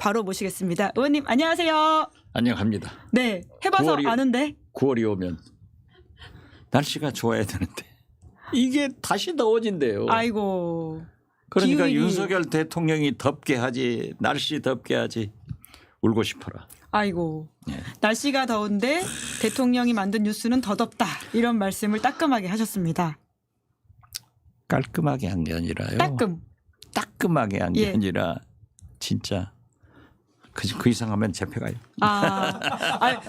바로 모시겠습니다. 의원님 안녕하세요. 안녕합니다. 네, 해봐서 아는데. 9월이 오면 날씨가 좋아야 되는데 이게 다시 더워진대요. 아이고. 그러니까 기운이. 윤석열 대통령이 덥게 하지, 날씨 덥게 하지. 울고 싶어라. 아이고. 네. 날씨가 더운데 대통령이 만든 뉴스는 더 덥다. 이런 말씀을 따끔하게 하셨습니다. 깔끔하게 한 게 아니라요. 따끔하게 한 게 예. 아니라 진짜 그 이상 하면 잡혀가요.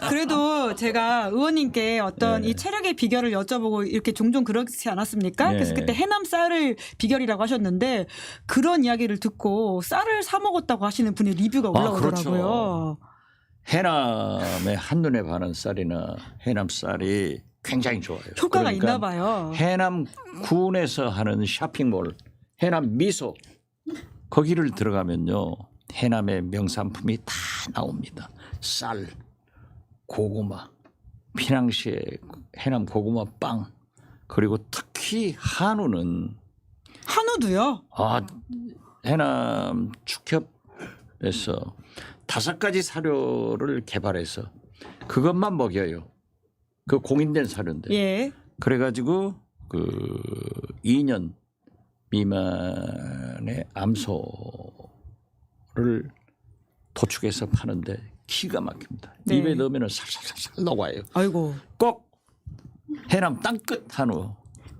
그래도 제가 의원님께 어떤 네. 이 체력의 비결을 여쭤보고 이렇게 종종 그렇지 않았습니까? 네. 그래서 그때 해남 쌀을 비결이라고 하셨는데 그런 이야기를 듣고 쌀을 사 먹었다고 하시는 분의 리뷰가 올라오더라고요. 그렇죠. 해남의 한눈에 반한 쌀이나 해남 쌀이 굉장히 좋아요. 효과가 그러니까 있나 봐요. 해남 군에서 하는 쇼핑몰, 해남 미소 거기를 들어가면요. 해남의 명산품이 다 나옵니다. 쌀, 고구마, 피낭시에 해남 고구마 빵, 그리고 특히 한우는 한우도요? 해남 축협에서 5가지 사료를 개발해서 그것만 먹여요. 그 공인된 사료인데. 예. 그래가지고 그 2년 미만의 암소를 도축해서 파는데 기가 막힙니다. 네. 입에 넣으면 살살살살 녹아요. 아이고. 꼭 해남 땅끝 한우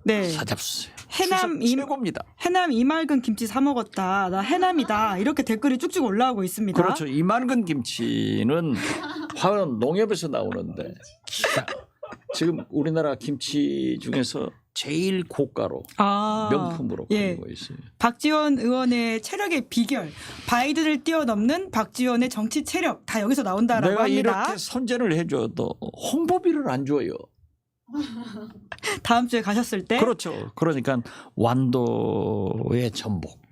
네. 사잡수세요. 해남 최고입니다. 해남 이맑은 김치 사 먹었다. 나 해남이다. 이렇게 댓글이 쭉쭉 올라오고 있습니다. 그렇죠. 이맑은 김치는 화원 농협에서 나오는데 지금 우리나라 김치 중에서 제일 고가로 명품으로 예. 팔리고 있어요. 박지원 의원의 체력의 비결, 바이든을 뛰어넘는 박지원의 정치 체력 다 여기서 나온다라고 내가 합니다. 이렇게 선전을 해줘도 홍보비를 안 줘요. 다음 주에 가셨을 때 그렇죠. 그러니까 완도의 전복.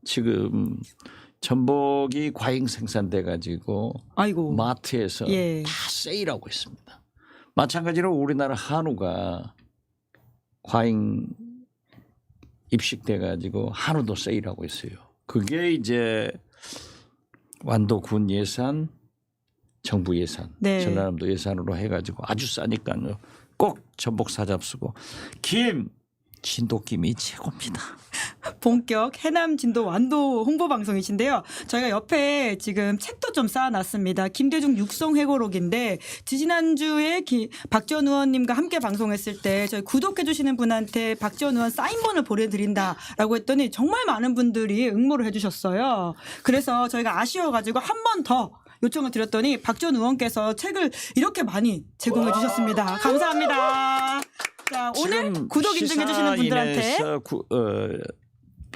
지금 전복이 과잉 생산돼 가지고 아이고. 마트에서 예. 다 세일하고 있습니다. 마찬가지로 우리나라 한우가 과잉 입식돼 가지고 한우도 세일하고 있어요. 그게 이제 완도군 예산, 정부 예산, 네. 전라남도 예산으로 해가지고 아주 싸니까요. 꼭 전복 사잡수고 진도김이 최고입니다. 본격 해남 진도 완도 홍보 방송이신데요. 저희가 옆에 지금 책도 좀 쌓아놨습니다. 김대중 육성회고록인데 지지난주에 박지원 의원님과 함께 방송했을 때 저희 구독해 주시는 분한테 박지원 의원 사인본을 보내드린다라고 했더니 정말 많은 분들이 응모를 해주셨어요. 그래서 저희가 아쉬워가지고 한 번 더 요청을 드렸더니 박지원 의원께서 책을 이렇게 많이 제공해 주셨습니다. 감사합니다. 자, 오늘 구독 인증해 주시는 분들한테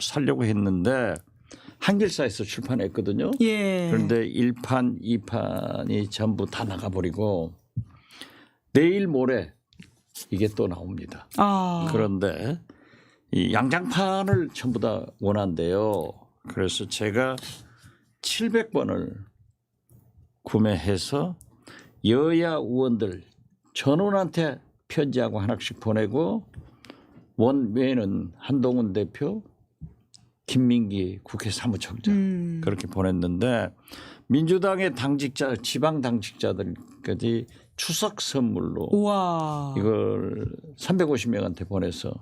살려고 했는데 한길사에서 출판했거든요. 예. 그런데 1판, 2판이 전부 다 나가버리고 내일 모레 이게 또 나옵니다. 그런데 이 양장판을 전부 다 원한대요. 그래서 제가 700번을 구매해서 여야 의원들 전원한테 편지하고 하나씩 보내고 원외에는 한동훈 대표, 김민기 국회 사무총장 그렇게 보냈는데 민주당의 당직자, 지방 당직자들까지 추석 선물로 우와. 이걸 350명한테 보내서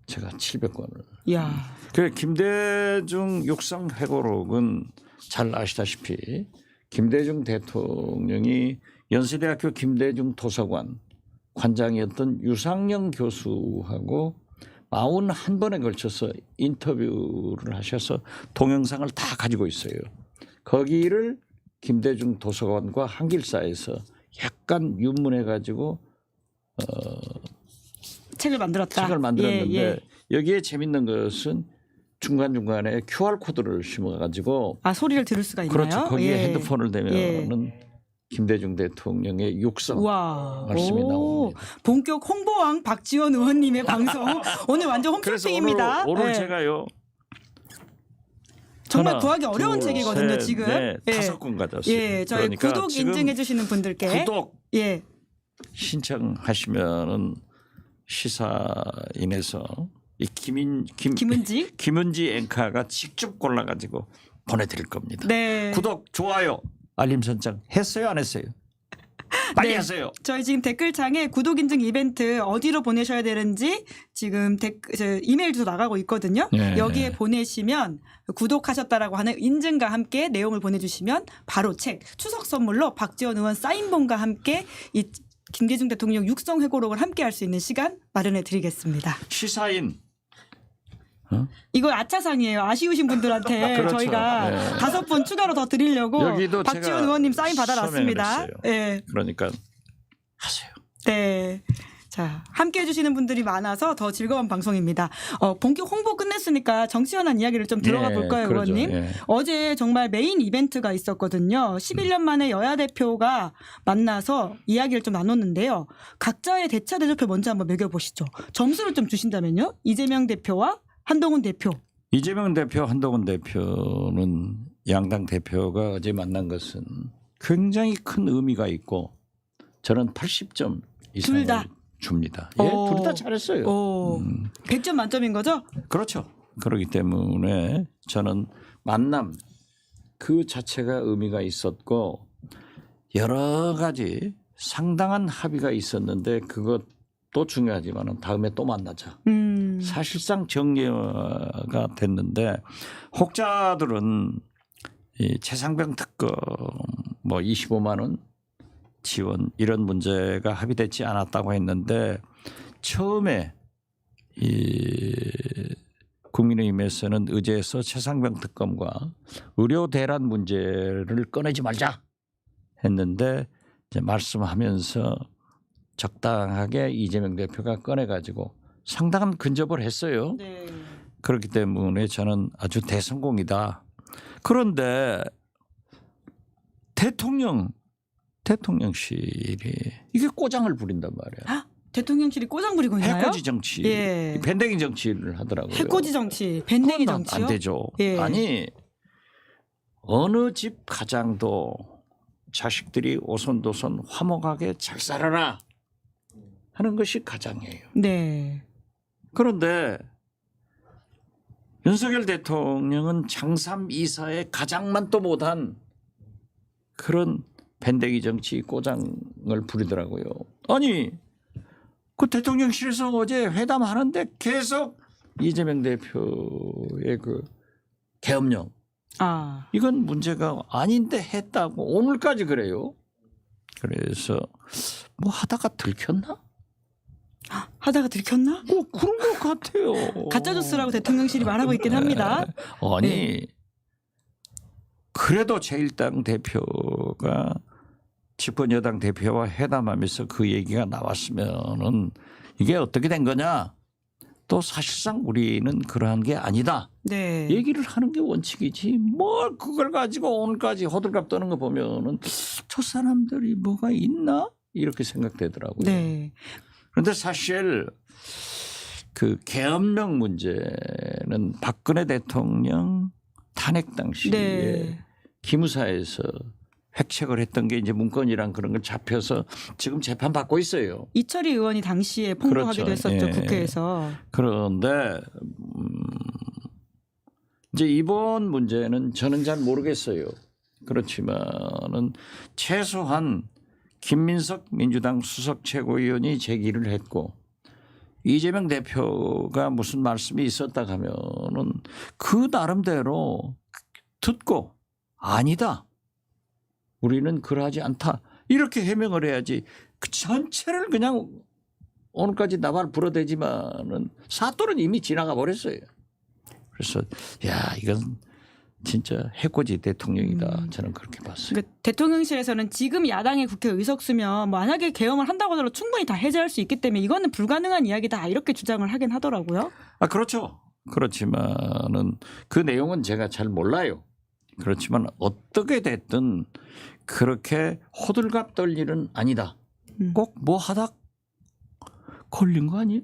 제가 700권을. 야. 그 김대중 육성회고록은 잘 아시다시피 김대중 대통령이 연세대학교 김대중 도서관 관장이었던 유상영 교수하고 41번에 걸쳐서 인터뷰를 하셔서 동영상을 다 가지고 있어요. 거기를 김대중 도서관과 한길사에서 약간 윤문해 가지고 책을 만들었는데 예. 여기에 재밌는 것은 중간중간에 QR코드를 심어가지고 소리를 들을 수가 있나요? 그렇죠. 거기에 예. 핸드폰을 대면은 김대중 대통령의 육성 말씀이 나옵니다. 본격 홍보왕 박지원 의원님의 방송 오늘 완전 홈쇼핑입니다. 오늘 제가요. 정말 하나, 구하기 어려운 둘, 책이거든요. 셋, 지금. 넷, 예. 5권 가졌어요. 예, 저희 그러니까 구독 인증해 주시는 분들께 구독 예. 신청하시면은 시사인에서 이 김은지 앵커가 직접 골라가지고 보내드릴 겁니다. 네. 구독, 좋아요, 알림 설정 했어요, 안 했어요? 빨리 네. 하세요. 저희 지금 댓글창에 구독 인증 이벤트 어디로 보내셔야 되는지 지금 이메일 주소 나가고 있거든요. 네. 여기에 보내시면 구독하셨다라고 하는 인증과 함께 내용을 보내주시면 바로 책 추석 선물로 박지원 의원 사인본과 함께 이 김대중 대통령 육성 회고록을 함께 할 수 있는 시간 마련해 드리겠습니다. 시사인. 이거 아차상이에요. 아쉬우신 분들한테 그렇죠. 저희가 네. 5분 추가로 더 드리려고 여기도 박지원 제가 의원님 사인 받아놨습니다. 서명을 했어요. 네. 그러니까 하세요. 네. 자, 함께 해주시는 분들이 많아서 더 즐거운 방송입니다. 본격 홍보 끝냈으니까 정치 현안 이야기를 좀 들어가 예, 볼까요, 그러죠. 의원님? 예. 어제 정말 메인 이벤트가 있었거든요. 11년 만에 여야 대표가 만나서 이야기를 좀 나눴는데요. 각자의 대차 대조표 먼저 한번 매겨보시죠. 점수를 좀 주신다면요. 이재명 대표와 한동훈 대표. 이재명 대표, 한동훈 대표는 양당 대표가 어제 만난 것은 굉장히 큰 의미가 있고 저는 80점 이상을 둘 다. 줍니다. 예, 둘 다 잘했어요. 오, 100점 만점인 거죠? 그렇죠. 그렇기 때문에 저는 만남 그 자체가 의미가 있었고 여러 가지 상당한 합의가 있었는데 그것도 중요하지만 다음에 또 만나자. 사실상 정리가 됐는데 혹자들은 이 최상병 특검 뭐 25만 원 지원 이런 문제가 합의되지 않았다고 했는데 처음에 이 국민의힘에서는 의제에서 최상병 특검과 의료 대란 문제를 꺼내지 말자 했는데 이제 말씀하면서 적당하게 이재명 대표가 꺼내가지고 상당한 근접을 했어요. 네. 그렇기 때문에 저는 아주 대성공이다. 그런데 대통령실이 이게 꼬장을 부린단 말이야. 대통령실이 꼬장 부리고 있나요? 해코지 정치, 예. 밴댕이 정치를 하더라고요. 해코지 정치, 밴댕이 그건 정치요? 안 되죠. 예. 아니 어느 집 가장도 자식들이 오손도손 화목하게 잘 살아라 하는 것이 가장이에요. 네. 그런데 윤석열 대통령은 장삼 이사의 가장만도 못한 그런 밴댕이 정치 꼬장을 부리더라고요. 아니 그 대통령실에서 어제 회담하는데 계속 이재명 대표의 그 계엄령 이건 문제가 아닌데 했다고 오늘까지 그래요. 그래서 뭐 하다가 들켰나? 하다가 들켰나? 그런 것 같아요. 가짜 뉴스라고 대통령실이 말하고 있긴 합니다. 아니 네. 그래도 제1당 대표가 집권 여당 대표와 회담하면서 그 얘기가 나왔으면은 이게 어떻게 된 거냐? 또 사실상 우리는 그러한 게 아니다. 네. 얘기를 하는 게 원칙이지. 뭘 그걸 가지고 오늘까지 호들갑 떠는 거 보면은 저 사람들이 뭐가 있나? 이렇게 생각되더라고요. 네. 그런데 사실 그 계엄령 문제는 박근혜 대통령 탄핵 당시에 네. 기무사에서 획책을 했던 게 이제 문건이랑 그런 걸 잡혀서 지금 재판 받고 있어요. 이철희 의원이 당시에 폭로하기도 그렇죠. 했었죠. 예. 국회에서. 그런데 이제 이번 문제는 저는 잘 모르겠어요. 그렇지만은 최소한 김민석 민주당 수석 최고위원이 제기를 했고 이재명 대표가 무슨 말씀이 있었다 하면은 그 나름대로 듣고 아니다. 우리는 그러하지 않다. 이렇게 해명을 해야지 그 전체를 그냥 오늘까지 나발 불어대지만은 사또는 이미 지나가 버렸어요. 그래서 야 이건 진짜 해코지 대통령이다. 저는 그렇게 봤어요. 그러니까 대통령실에서는 지금 야당의 국회 의석수면 만약에 계엄을 한다고 하더라도 충분히 다 해제할 수 있기 때문에 이거는 불가능한 이야기다 이렇게 주장을 하긴 하더라고요. 아 그렇죠. 그렇지만은 그 내용은 제가 잘 몰라요. 그렇지만 어떻게 됐든 그렇게 호들갑 떨 일은 아니다. 꼭 뭐 하다 걸린 거 아니에요?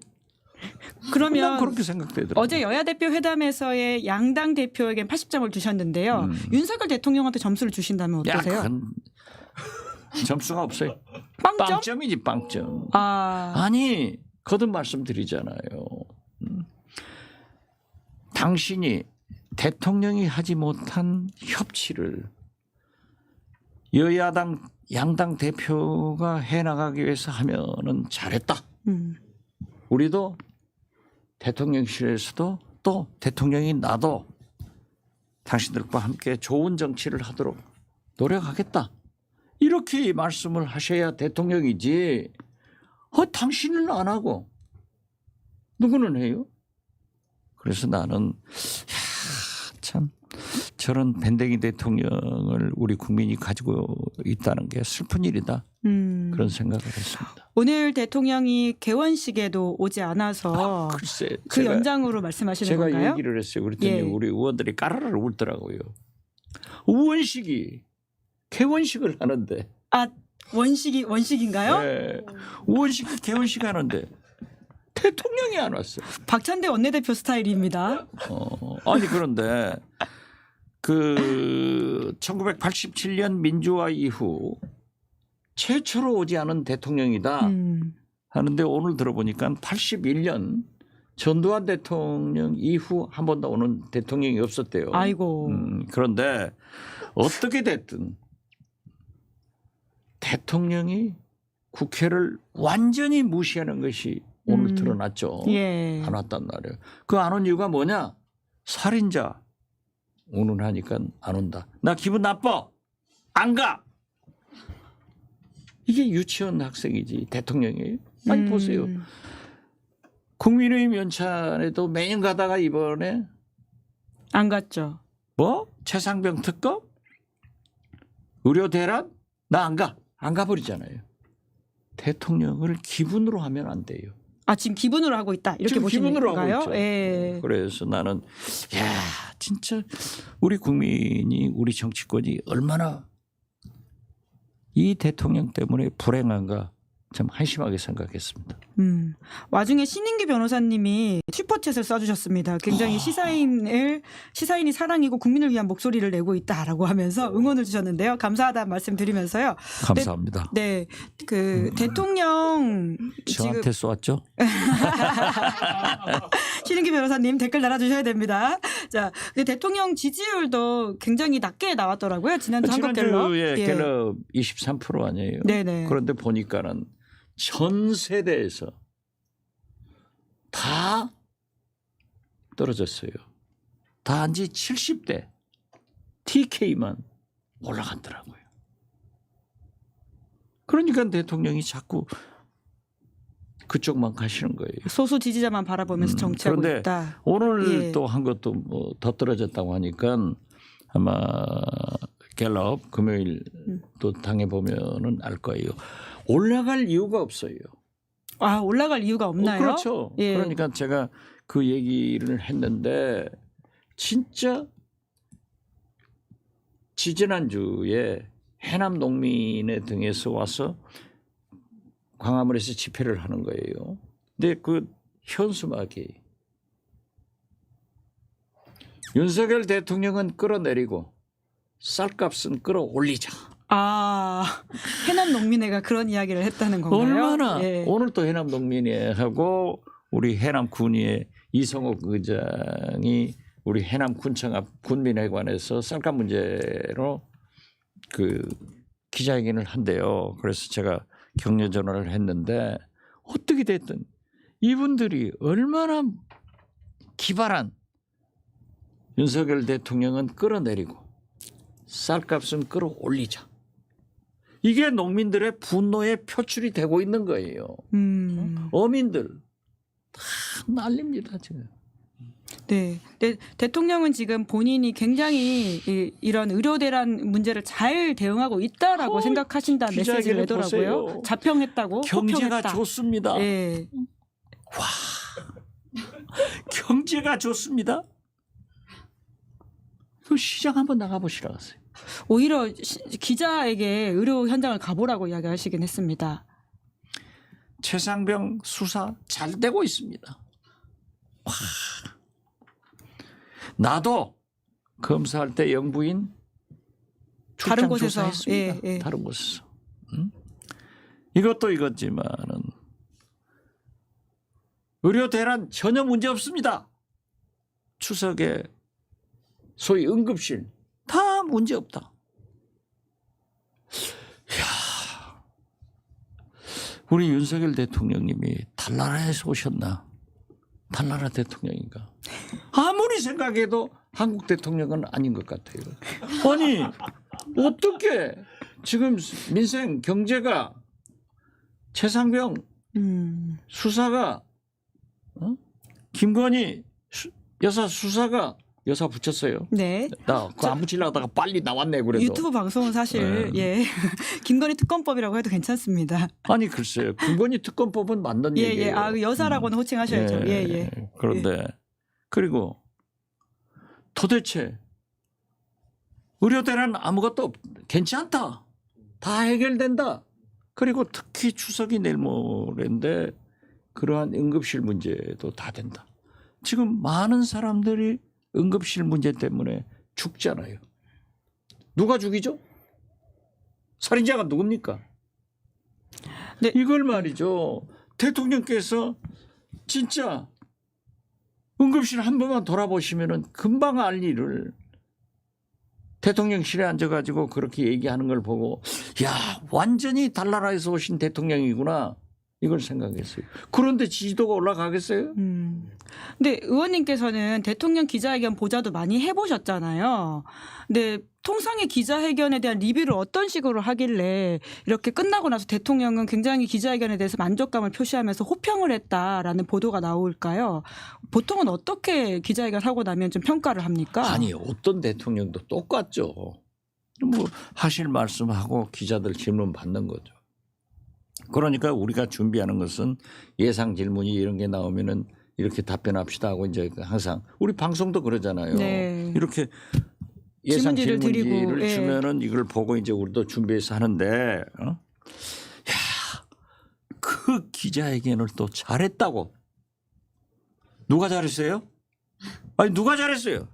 난 그러면 그렇게 생각되더라고요. 어제 여야 대표 회담에서의 양당 대표에겐 80점을 주셨는데요. 윤석열 대통령한테 점수를 주신다면 어떠세요? 그건 점수가 없어요. 빵점? 빵점이지 빵점. 아니 거듭 말씀드리잖아요. 당신이 대통령이 하지 못한 협치를 여야당 양당 대표가 해나가기 위해서 하면은 잘했다. 우리도 대통령실에서도 또 대통령이 나도 당신들과 함께 좋은 정치를 하도록 노력하겠다. 이렇게 말씀을 하셔야 대통령이지. 당신은 안 하고 누구는 해요? 그래서 나는 참 저런 밴댕이 대통령을 우리 국민이 가지고 있다는 게 슬픈 일이다. 그런 생각을 했습니다. 오늘 대통령이 개원식에도 오지 않아서 글쎄, 그 연장으로 말씀하시는 제가 건가요? 얘기를 했어요. 그랬더니 예. 우리 의원들이 까르르 울더라고요. 의원식이 개원식을 하는데. 원식인가요? 네. 의원식이 개원식 하는데 대통령이 안 왔어요. 박찬대 원내대표 스타일입니다. 아니 그런데 그 1987년 민주화 이후 최초로 오지 않은 대통령이다 하는데 오늘 들어보니까 81년 전두환 대통령 이후 한 번도 오는 대통령이 없었대요. 아이고. 그런데 어떻게 됐든 대통령이 국회를 완전히 무시하는 것이 오늘 드러났죠. 예. 안 왔단 말이에요. 그 안 온 이유가 뭐냐? 살인자 오늘 하니까 안 온다. 나 기분 나빠. 안 가. 이게 유치원 학생이지 대통령이에요. 많이 보세요. 국민의힘 연찬에도 매년 가다가 이번에 안 갔죠. 뭐? 최상병 특검? 의료 대란? 나 안 가. 안 가버리잖아요. 대통령을 기분으로 하면 안 돼요. 지금 기분으로 하고 있다. 이렇게 지금 보시는 기분으로 건가요? 하고 있죠. 예. 그래서 나는 진짜 우리 국민이 우리 정치권이 얼마나 이 대통령 때문에 불행한가 참 한심하게 생각했습니다. 와중에 신인기 변호사님이 슈퍼챗을 써주셨습니다. 굉장히 시사인이 사랑이고 국민을 위한 목소리를 내고 있다라고 하면서 응원을 주셨는데요. 감사하다는 말씀 드리면서요. 감사합니다. 네, 그 대통령 저한테 쏘았죠? 신인기 변호사님 댓글 달아주셔야 됩니다. 자, 근데 대통령 지지율도 굉장히 낮게 나왔더라고요. 지난주 한국갤럽. 지난주에 갤럽 23% 아니에요? 네네. 그런데 보니까는 전 세대에서 다 떨어졌어요. 단지 70대 TK만 올라갔더라고요. 그러니까 대통령이 자꾸 그쪽만 가시는 거예요. 소수 지지자만 바라보면서 정치하고 그런데 있다. 오늘 예. 또 한 것도 뭐 더 떨어졌다고 하니까 아마 갤럽 금요일 또 당해 보면은 알 거예요. 올라갈 이유가 없어요. 올라갈 이유가 없나요? 그렇죠. 예. 그러니까 제가 그 얘기를 했는데 진짜 지지난주에 해남 농민의 등에서 와서 광화문에서 집회를 하는 거예요. 근데 그 현수막이 윤석열 대통령은 끌어내리고 쌀값은 끌어올리자. 해남 농민회가 그런 이야기를 했다는 건가요? 얼마나 예. 오늘 또 해남 농민회하고 우리 해남 군위의 이성옥 의장이 우리 해남 군청 앞 군민회관에서 쌀값 문제로 그 기자회견을 한대요. 그래서 제가 격려 전화를 했는데 어떻게 됐든 이분들이 얼마나 기발한 윤석열 대통령은 끌어내리고 쌀값은 끌어올리자. 이게 농민들의 분노의 표출이 되고 있는 거예요. 어민들 다 난립니다 지금. 네. 대통령은 지금 본인이 굉장히 이런 의료 대란 문제를 잘 대응하고 있다라고 생각하신다는 메시지를 내더라고요. 보세요. 자평했다고. 경제가 호평했다. 좋습니다. 네. 경제가 좋습니다. 그 시장 한번 나가보시라 하세요. 오히려 기자에게 의료 현장을 가보라고 이야기하시긴 했습니다. 최상병 수사 잘 되고 있습니다. 나도 검사할 때 영부인 다른 곳에서 했습니다. 예. 다른 곳에서. 이것도 이거지만은 의료 대란 전혀 문제 없습니다. 추석에 소위 응급실 다 문제 없다. 우리 윤석열 대통령님이 달나라에서 오셨나? 달나라 대통령인가? 아무리 생각해도 한국 대통령은 아닌 것 같아요. 아니 어떻게 지금 민생 경제가 최상병 수사가 김건희 여사 수사가 여사 붙였어요. 네. 나 그거 안 붙이려다가 빨리 나왔네 그래도. 유튜브 방송은 사실 예 김건희 특검법이라고 해도 괜찮습니다. 아니 글쎄요. 김건희 특검법은 맞는 예, 얘기예요. 예. 아, 여사라고는 호칭하셔야죠. 예, 예. 그런데 그리고 도대체 의료대란 아무것도 괜찮다. 다 해결된다. 그리고 특히 추석이 내일 모레인데 그러한 응급실 문제도 다 된다. 지금 많은 사람들이 응급실 문제 때문에 죽잖아요. 누가 죽이죠? 살인자가 누굽니까? 네. 이걸 말이죠. 대통령께서 진짜 응급실 한 번만 돌아보시면은 금방 알 일을 대통령실에 앉아가지고 그렇게 얘기하는 걸 보고 야 완전히 달나라에서 오신 대통령이구나 이걸 생각했어요. 그런데 지지도가 올라가겠어요? 근데 의원님께서는 대통령 기자회견 보좌도 많이 해보셨잖아요. 근데 통상의 기자회견에 대한 리뷰를 어떤 식으로 하길래 이렇게 끝나고 나서 대통령은 굉장히 기자회견에 대해서 만족감을 표시하면서 호평을 했다라는 보도가 나올까요? 보통은 어떻게 기자회견 하고 나면 좀 평가를 합니까? 아니 어떤 대통령도 똑같죠. 뭐 하실 말씀하고 기자들 질문 받는 거죠. 그러니까 우리가 준비하는 것은 예상 질문이 이런 게 나오면은 이렇게 답변합시다 하고 이제 항상 우리 방송도 그러잖아요. 네. 이렇게 예상 질문지를 질문지를 드리고, 예. 주면은 이걸 보고 이제 우리도 준비해서 하는데, 야, 그 기자회견을 또 잘했다고. 누가 잘했어요? 아니 누가 잘했어요?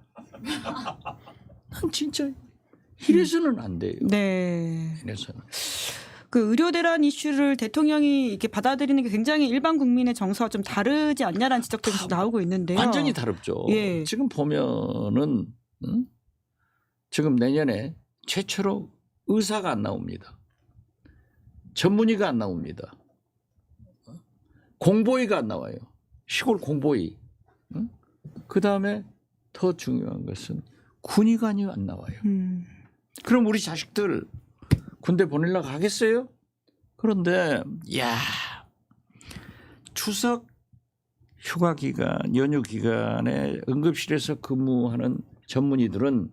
난 진짜 이래서는 안 돼요. 네. 이래서는. 그 의료 대란 이슈를 대통령이 이렇게 받아들이는 게 굉장히 일반 국민의 정서와 좀 다르지 않냐라는 지적들이 계속 나오고 있는데요. 완전히 다릅죠. 예. 지금 보면은 지금 내년에 최초로 의사가 안 나옵니다. 전문의가 안 나옵니다. 공보의가 안 나와요. 시골 공보의. 그 다음에 더 중요한 것은 군의관이 안 나와요. 그럼 우리 자식들 군대 보내려고 하겠어요? 그런데 야 추석 휴가 기간 연휴 기간에 응급실에서 근무하는 전문의들은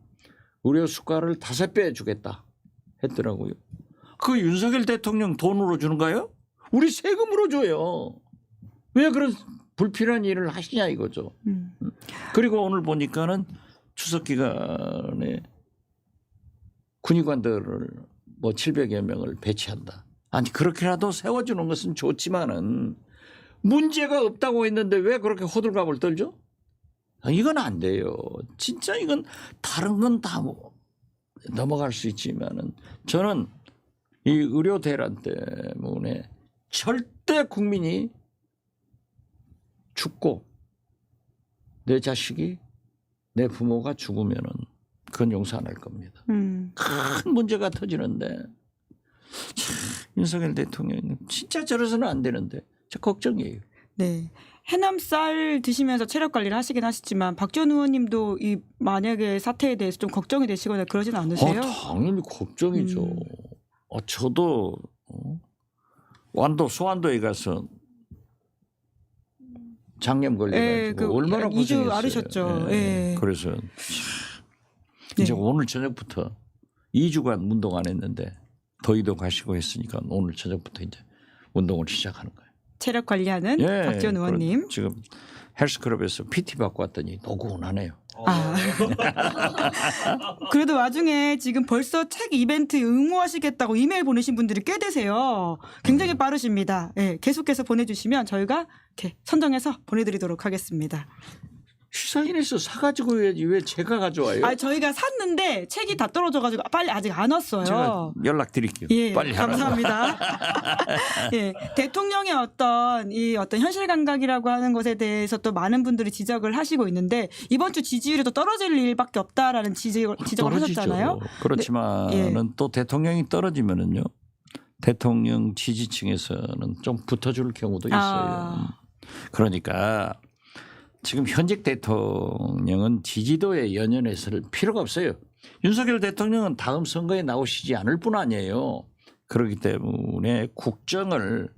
의료 수가를 5배 주겠다 했더라고요. 그 윤석열 대통령 돈으로 주는가요? 우리 세금으로 줘요. 왜 그런 불필요한 일을 하시냐 이거죠. 그리고 오늘 보니까는 추석 기간에 군의관들을 뭐 700여 명을 배치한다. 아니 그렇게라도 세워주는 것은 좋지만은 문제가 없다고 했는데 왜 그렇게 호들갑을 떨죠? 이건 안 돼요. 진짜 이건 다른 건 다 넘어갈 수 있지만은 저는 이 의료 대란 때문에 절대 국민이 죽고 내 자식이 내 부모가 죽으면은 그건 용서 안 할 겁니다. 큰 문제가 터지는데 참, 윤석열 대통령님 진짜 저래서는 안 되는데 저 걱정이에요. 네. 해남 쌀 드시면서 체력 관리를 하시긴 하시지만 박지원 의원님도 이 만약에 사태에 대해서 좀 걱정이 되시거나 그러진 않으세요? 당연히 걱정이죠. 저도 완도 소환도에 가서 장염 걸려가지고 얼마나 2주 고생했어요. 앓으셨죠. 예. 그래서 이제 오늘 저녁부터 2주간 운동 안 했는데 더위도 가시고 했으니까 오늘 저녁부터 이제 운동을 시작하는 거예요. 체력 관리하는 박지원 의원님. 지금 헬스클럽에서 PT 받고 왔더니 노곤하네요. 그래도 와중에 지금 벌써 책 이벤트 응모하시겠다고 이메일 보내신 분들이 꽤 되세요. 굉장히 빠르십니다. 네, 계속해서 보내주시면 저희가 이렇게 선정해서 보내드리도록 하겠습니다. 시사인에서 사가지고 해야지 왜 제가 가져와요? 아 저희가 샀는데 책이 다 떨어져가지고 빨리 아직 안 왔어요. 제가 연락드릴게요. 예, 빨리 하라고. 감사합니다. 예, 대통령의 어떤 현실 감각이라고 하는 것에 대해서 또 많은 분들이 지적을 하시고 있는데 이번 주 지지율이 또 떨어질 일밖에 없다라는 지적을 떨어지죠. 하셨잖아요. 그렇지만은 또 대통령이 떨어지면은요. 대통령 지지층에서는 좀 붙어줄 경우도 있어요. 그러니까 지금 현직 대통령은 지지도에 연연해설 필요가 없어요. 윤석열 대통령은 다음 선거에 나오시지 않을 뿐 아니에요. 그렇기 때문에 국정을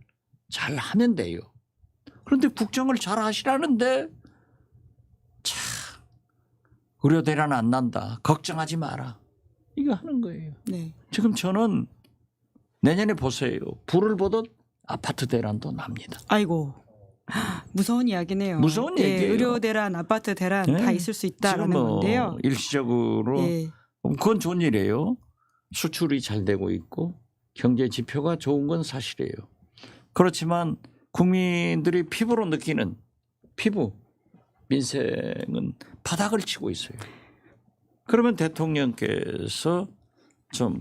잘 하면 돼요. 그런데 국정을 잘 하시라는데 참 우려대란 안 난다. 걱정하지 마라. 이거 하는 거예요. 네. 지금 저는 내년에 보세요. 불을 보듯 아파트 대란도 납니다. 아이고. 무서운 이야기네요. 무서운 얘기예요. 의료 대란, 아파트 대란 네. 다 있을 수 있다라는 지금 뭐 건데요. 일시적으로 예. 그건 좋은 일이에요. 수출이 잘 되고 있고 경제 지표가 좋은 건 사실이에요. 그렇지만 국민들이 피부로 느끼는 피부 민생은 바닥을 치고 있어요. 그러면 대통령께서 좀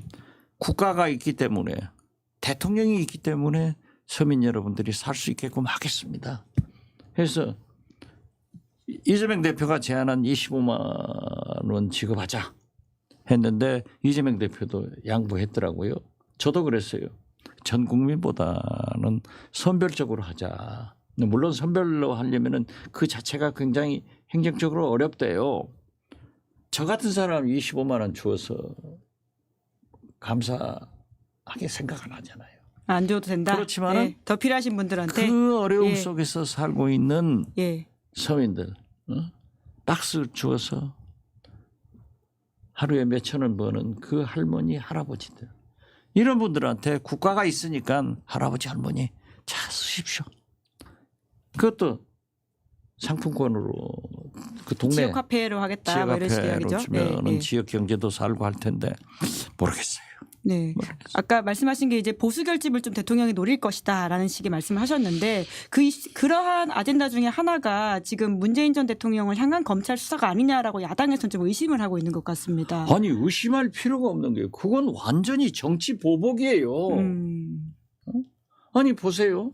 국가가 있기 때문에 대통령이 있기 때문에 서민 여러분들이 살 수 있게끔 하겠습니다. 그래서 이재명 대표가 제안한 25만 원 지급하자 했는데 이재명 대표도 양보했더라고요. 저도 그랬어요. 전 국민보다는 선별적으로 하자. 물론 선별로 하려면은 그 자체가 굉장히 행정적으로 어렵대요. 저 같은 사람 25만 원 주어서 감사하게 생각 안 하잖아요. 안 줘도 된다. 그렇지만은 예. 더 필요하신 분들한테 그 어려움 예. 속에서 살고 있는 예. 서민들 박스 주어서 하루에 몇천 원 버는 그 할머니 할아버지들 이런 분들한테 국가가 있으니까 할아버지 할머니 잘 쓰십시오. 그것도 상품권으로 그 동네 지역 화폐로 하겠다. 지역 뭐 이런 식의 화폐로 이야기죠. 주면은 네. 지역 경제도 살고 할 텐데 모르겠어요. 네. 아까 말씀하신 게 이제 보수 결집을 좀 대통령이 노릴 것이다라는 식의 말씀을 하셨는데 그러한 아젠다 중에 하나가 지금 문재인 전 대통령을 향한 검찰 수사가 아니냐라고 야당에서는 좀 의심을 하고 있는 것 같습니다. 아니 의심할 필요가 없는 게 그건 완전히 정치 보복이에요. 아니 보세요.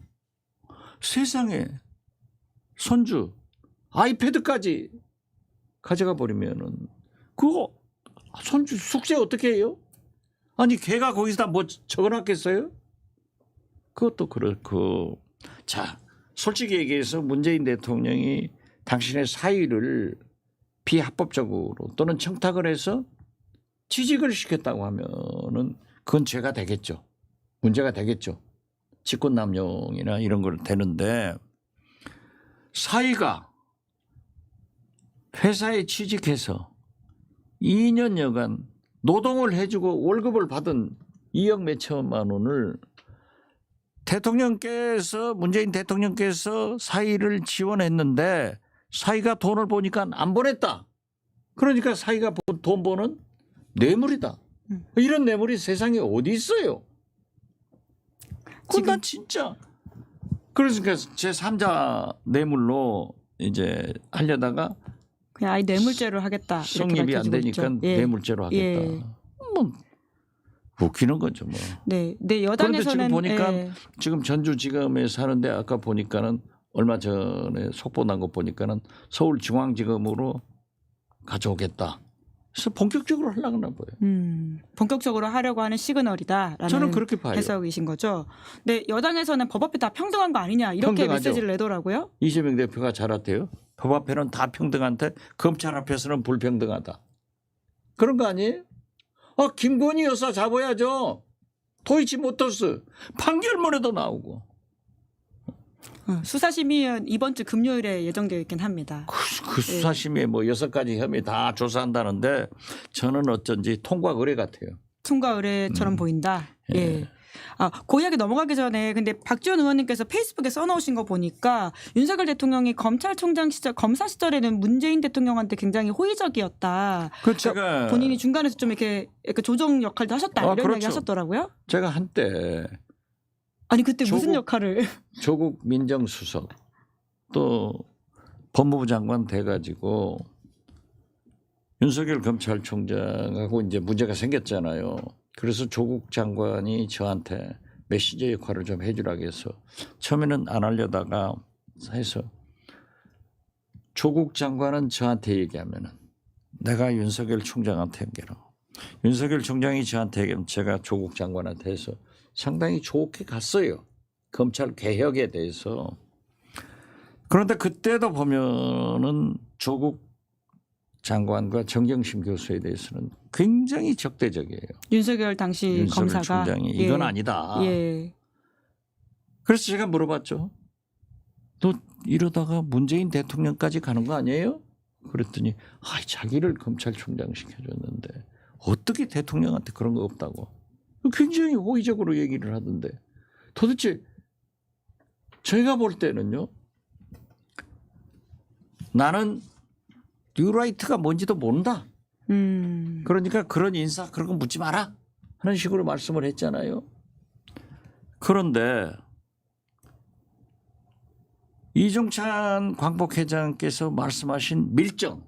세상에 손주 아이패드까지 가져가 버리면은 그거 손주 숙제 어떻게 해요? 아니 걔가 거기서 다 뭐 적어놨겠어요? 그것도 그렇고 자 솔직히 얘기해서 문재인 대통령이 당신의 사의를 비합법적으로 또는 청탁을 해서 취직을 시켰다고 하면은 그건 죄가 되겠죠. 문제가 되겠죠. 직권남용이나 이런 걸 되는데 사의가 회사에 취직해서 2년여간 노동을 해주고 월급을 받은 2억 몇천만 원을 대통령께서 문재인 대통령께서 사의를 지원했는데 사의가 돈을 보니까 안 보냈다. 그러니까 사의가 돈 버는 뇌물이다. 이런 뇌물이 세상에 어디 있어요? 그건 난 진짜 그러니까 제3자 뇌물로 이제 하려다가 그냥 아예 뇌물죄로 하겠다. 이렇게 성립이 안 밝혀지고 되니까 있죠. 예. 뇌물죄로 하겠다. 예. 뭐 웃기는 거죠 뭐. 네, 네 그런데 여당에서는 지금 보니까 예. 지금 전주지검에 사는데 아까 보니까는 얼마 전에 속보 난 거 보니까는 서울중앙지검으로 가져오겠다. 그래서 본격적으로 하려고 하나 봐요. 본격적으로 하려고 하는 시그널이다라는 저는 그렇게 봐요. 해석이신 거죠. 네, 여당에서는 법 앞에 다 평등한 거 아니냐 이렇게 평등하죠. 메시지를 내더라고요. 이재명 대표가 잘했대요. 법 앞에는 다 평등한데 검찰 앞에서는 불평등하다. 그런 거 아니에요? 김건희 여사 잡아야죠. 도이치모터스 판결문에도 나오고. 수사심의는 이번 주 금요일에 예정되어 있긴 합니다. 그 수사심의에 뭐 6가지 혐의 다 조사한다는데 저는 어쩐지 통과 의뢰 같아요. 통과 의뢰처럼 보인다. 예. 그 이야기 넘어가기 전에 근데 박지원 의원님께서 페이스북에 써놓으신 거 보니까 윤석열 대통령이 검찰총장 시절 검사 시절에는 문재인 대통령한테 굉장히 호의적이었다. 그 제가 본인이 중간에서 좀 이렇게 조정 역할도 하셨다 이런 그렇죠. 이야기 하셨더라고요. 제가 한때 아니 그때 무슨 역할을? 조국 민정수석 또 법무부 장관 돼가지고 윤석열 검찰총장하고 이제 문제가 생겼잖아요. 그래서 조국 장관이 저한테 메시저 역할을 좀 해주라고 해서 처음에는 안 하려다가 해서 조국 장관은 저한테 얘기하면은 내가 윤석열 총장한테 얘기하라고. 윤석열 총장이 저한테 얘기하면 제가 조국 장관한테 해서 상당히 좋게 갔어요. 검찰 개혁에 대해서. 그런데 그때도 보면은 조국 장관과 정경심 교수에 대해서는 굉장히 적대적이에요. 윤석열 당시 윤석열 검사가 총장이 이건 아니다. 예. 그래서 제가 물어봤죠. 너 이러다가 문재인 대통령까지 가는 거 아니에요? 그랬더니 자기를 검찰총장 시켜줬는데 어떻게 대통령한테 그런 거 없다고. 굉장히 호의적으로 얘기를 하던데 도대체 제가 볼 때는요. 나는 뉴라이트가 뭔지도 모른다. 그러니까 그런 인사 그런 거 묻지 마라 하는 식으로 말씀을 했잖아요. 그런데 이종찬 광복회장께서 말씀하신 밀정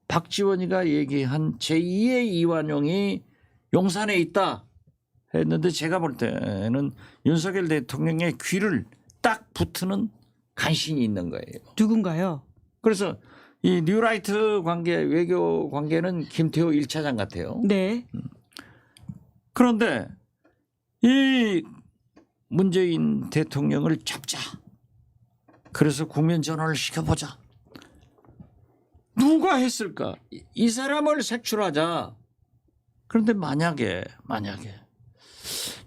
박지원이가 얘기한 제2의 이완용이 용산에 있다 했는데 제가 볼 때는 윤석열 대통령의 귀를 딱 붙는 간신이 있는 거예요. 누군가요? 그래서 이 뉴라이트 관계 외교 관계는 김태호 1차장 같아요. 네. 그런데 이 문재인 대통령을 잡자. 그래서 국면 전환을 시켜보자. 누가 했을까? 이 사람을 색출하자. 그런데 만약에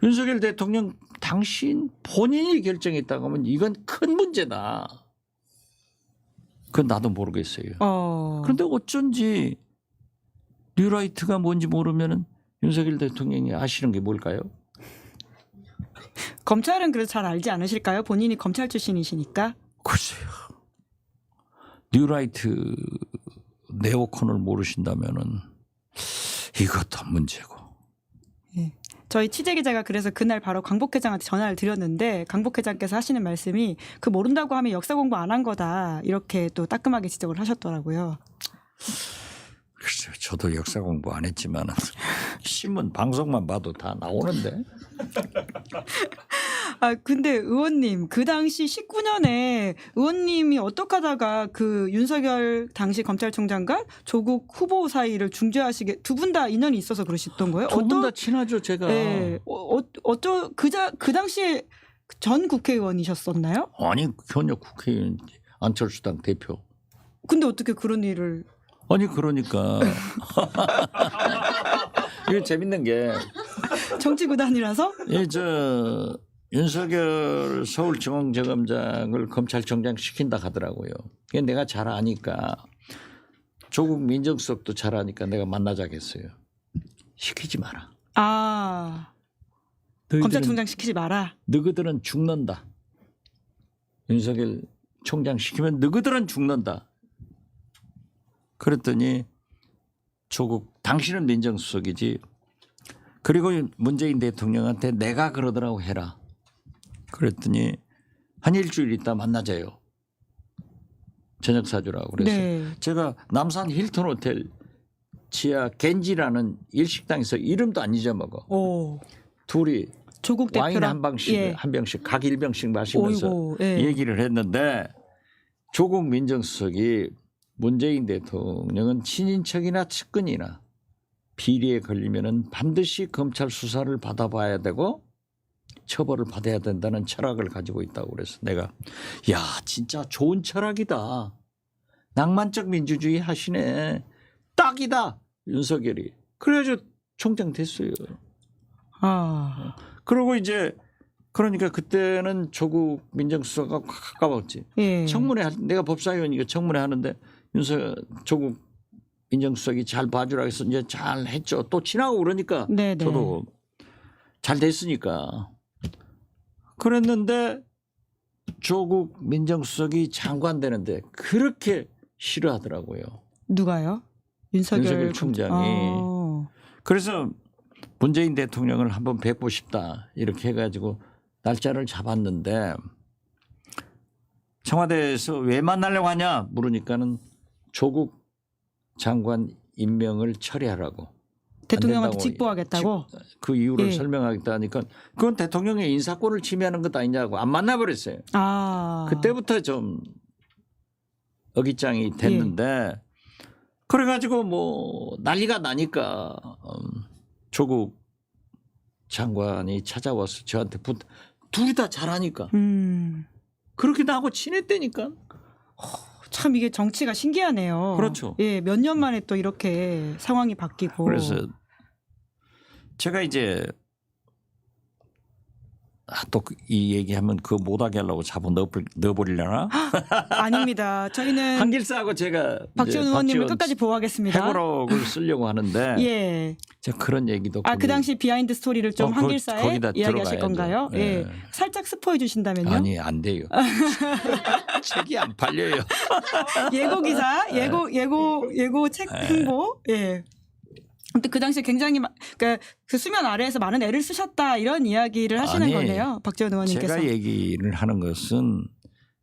윤석열 대통령 당신 본인이 결정했다고 하면 이건 큰 문제다. 그건 나도 모르겠어요. 그런데 어쩐지 뉴라이트가 뭔지 모르면은 윤석열 대통령이 아시는 게 뭘까요? 검찰은 그래서 잘 알지 않으실까요? 본인이 검찰 출신이시니까. 글쎄요. 뉴라이트 네오콘을 모르신다면은 이것도 문제고. 예. 저희 취재 기자가 그래서 그날 바로 강복 회장한테 전화를 드렸는데 강복 회장께서 하시는 말씀이 그 모른다고 하면 역사 공부 안 한 거다 이렇게 또 따끔하게 지적을 하셨더라고요. 글쎄요. 저도 역사 공부 안 했지만 신문 방송만 봐도 다 나오는데. 근데 의원님 그 당시 19년에 의원님이 어떻게 하다가 그 윤석열 당시 검찰총장과 조국 후보 사이를 중재하시게 두 분 다 인연이 있어서 그러셨던 거예요? 두 분 다 친하죠 제가. 네. 그 당시에 전 국회의원이셨었나요? 아니 현역 국회의원 안철수당 대표. 근데 어떻게 그런 일을? 아니 그러니까 이게 재밌는 게 정치 구단이라서? 저 윤석열 서울중앙지검장을 검찰총장 시킨다 하더라고요. 이게 내가 잘 아니까 조국 민정수석도 잘 아니까 내가 만나자겠어요. 시키지 마라. 검찰총장 시키지 마라. 너희들은 죽는다. 윤석열 총장 시키면 너희들은 죽는다. 그랬더니 조국 당신은 민정수석이지. 그리고 문재인 대통령한테 내가 그러더라고 해라. 그랬더니 한 일주일 있다 만나자요. 저녁 사주라고 그래서 네. 제가 남산 힐튼 호텔 지하 겐지라는 일식당에서 이름도 안 잊어먹어. 둘이 조국 와인 대표랑 한 병씩 예. 한 병씩 각 1병씩 마시면서 어이구, 예. 얘기를 했는데 조국 민정수석이 문재인 대통령은 친인척이나 측근이나 비리에 걸리면은 반드시 검찰 수사를 받아봐야 되고 처벌을 받아야 된다는 철학을 가지고 있다고 그래서 내가 야 진짜 좋은 철학이다. 낭만적 민주주의 하시네. 딱이다. 윤석열이. 그래가지고 총장 됐어요. 그리고 이제 그러니까 그때는 조국 민정수석과 가까웠지. 예. 청문회 내가 법사위원이니까 청문회 하는데 조국 민정수석이 잘 봐주라 해서 이제 잘 했죠. 또 친하고 그러니까 네네. 저도 잘 됐으니까. 그랬는데 조국 민정수석이 장관 되는데 그렇게 싫어하더라고요. 누가요? 윤석열 총장이. 그래서 문재인 대통령을 한번 뵙고 싶다 이렇게 해가지고 날짜를 잡았는데 청와대에서 왜 만나려고 하냐 물으니까는 조국 장관 임명을 처리하라고. 대통령한테 안 된다고 직보하겠다고. 그 이유를 예. 설명하겠다 하니까 그건 대통령의 인사권을 침해하는 것 아니냐고 안 만나버렸어요. 아. 그때부터 좀 어깃장이 됐는데 그래가지고 뭐 난리가 나니까 조국 장관이 찾아와서 저한테 둘이 다 잘하니까 그렇게 나하고 친했다니까. 참 이게 정치가 신기하네요. 그렇죠. 예, 몇 년 만에 또 이렇게 상황이 바뀌고. 그래서 제가 이제 또 이 얘기하면 그거 못하게 하려고 자본 넣어버리려나? 아닙니다. 저희는 한길사하고 제가 박지원 의원님을 끝까지 보호하겠습니다. 해고록을 쓰려고 하는데 예. 제가 그런 얘기도 그 당시 비하인드 스토리를 좀 한길사에 거기다 이야기하실 들어가야죠. 건가요? 예. 예. 살짝 스포해 주신다면요. 아니 안 돼요. 책이 안 팔려요. 예고 기사, 예고 책 홍보. 예. 근데 그 당시에 굉장히 그러니까 그 수면 아래에서 많은 애를 쓰셨다 이런 이야기를 하시는 아니, 거네요. 박지원 의원님께서. 제가 얘기를 하는 것은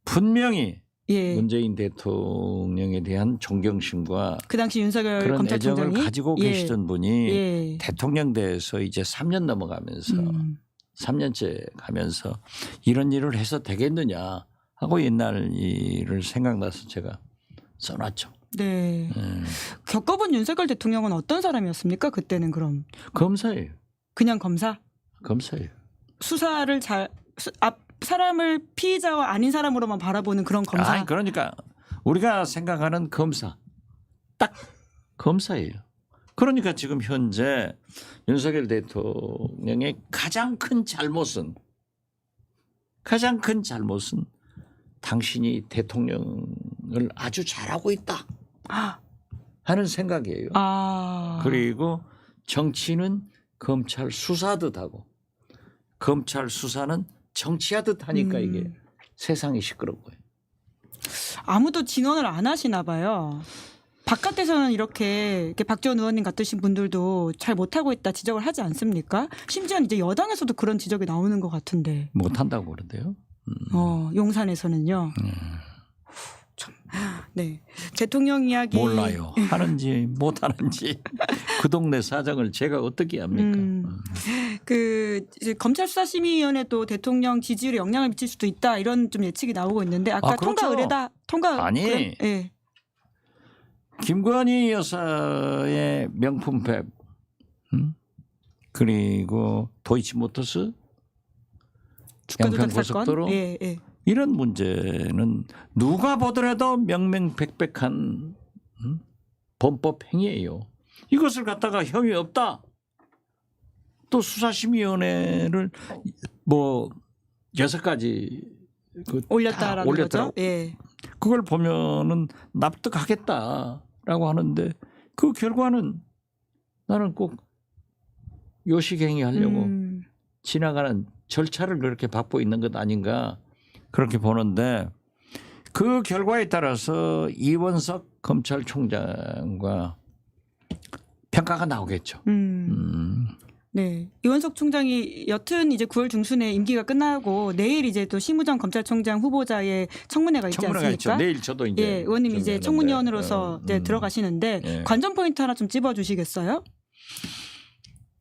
분명히 예. 문재인 대통령에 대한 존경심과 그 당시 윤석열 그런 검찰총장이 애정을 가지고 예. 계시던 분이 예. 대통령 돼서 이제 3년 넘어가면서 3년째 가면서 이런 일을 해서 되겠느냐 하고 옛날 일을 생각나서 제가 써놨죠. 네. 겪어본 윤석열 대통령은 어떤 사람이었습니까? 그때는 그럼 검사예요. 그냥 검사? 검사예요. 수사를 사람을 피의자와 아닌 사람으로만 바라보는 그런 검사. 아니, 그러니까 우리가 생각하는 검사 딱 검사예요. 그러니까 지금 현재 윤석열 대통령의 가장 큰 잘못은 당신이 대통령을 아주 잘하고 있다 하는 생각이에요. 그리고 정치는 검찰 수사하듯 하고 검찰 수사는 정치하듯 하니까 이게 세상이 시끄러운 거예요. 아무도 진언을 안 하시나 봐요. 바깥에서는 이렇게 박지원 의원님 같으신 분들도 잘 못하고 있다 지적을 하지 않습니까? 심지어 이제 여당에서도 그런 지적이 나오는 것 같은데. 못한다고 그러대요. 용산에서는요. 참, 네. 대통령 이야기. 몰라요. 하는지 못하는지 그 동네 사정을 제가 어떻게 합니까? 이제 검찰 수사심의위원회도 대통령 지지율에 영향을 미칠 수도 있다 이런 좀 예측이 나오고 있는데 아까 그렇죠. 통과 의뢰다 아니. 예. 김건희 여사의 명품 백 그리고 도이치모터스 양평고속도로 예. 이런 문제는 누가 보더라도 명명백백한 범법 행위예요. 이것을 갖다가 혐의 없다. 또 수사심의위원회를 뭐 6가지 올렸다라는 거죠. 예. 그걸 보면은 납득하겠다라고 하는데 그 결과는 나는 꼭 요식행위 하려고 지나가는 절차를 그렇게 밟고 있는 것 아닌가 그렇게 보는데 그 결과에 따라서 이원석 검찰총장과 평가가 나오겠죠. 네. 이원석 총장이 여튼 이제 9월 중순에 임기가 끝나고 내일 이제 또 심우정 검찰총장 후보자의 청문회가 있지 않습니까? 있죠. 내일 저도 이제 예, 의원님 이제 청문위원으로서 이제 들어가시는데 예. 관전 포인트 하나 좀 찝어주시겠어요?